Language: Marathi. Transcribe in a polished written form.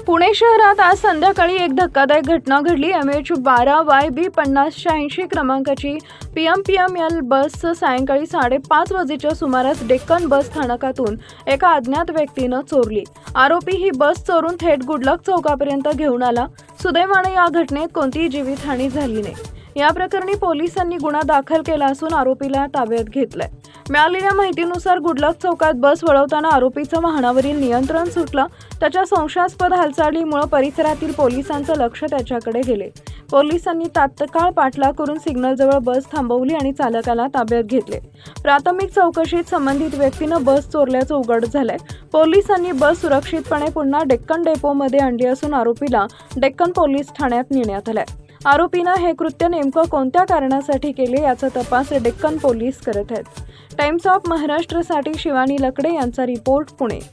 पुणे शहरात आज संध्याकाळी एक धक्कादायक घटना घडली। MH12YB 5086 क्रमांकाची PMPML बस सायंकाळी 5:30 वाजेच्या सुमारास डेक्कन बस स्थानकातून एका अज्ञात व्यक्तीनं चोरली। आरोपी ही बस चोरून थेट गुडलक चौकापर्यंत घेऊन आला। सुदैवाने या घटनेत कोणतीही जीवितहानी झाली नाही। या प्रकरणी पोलिसांनी गुन्हा दाखल केला असून आरोपीला ताब्यात घेतलंय। मिळालेल्या माहितीनुसार गुडलक चौकात बस वळवताना आरोपीचं वाहनावरील नियंत्रण सुटलं। त्याच्या संशयास्पद हालचालीमुळे परिसरातील पोलिसांचं लक्ष त्याच्याकडे गेले। पोलिसांनी तात्काळ पाठलाग करून सिग्नलजवळ बस थांबवली आणि चालकाला ताब्यात घेतले। प्राथमिक चौकशीत संबंधित व्यक्तीनं बस चोरल्याचं उघड झालंय। पोलिसांनी बस सुरक्षितपणे पुन्हा डेक्कन डेपोमध्ये आणली असून आरोपीला डेक्कन पोलीस ठाण्यात नेण्यात आलंय। आरोपीनं हे कृत्य नेमकं कोणत्या कारणासाठी केले याचा तपास डेक्कन पोलीस करत आहेत। टाइम्स ऑफ महाराष्ट्रसाठी शिवानी लकडे यांचा रिपोर्ट, पुणे।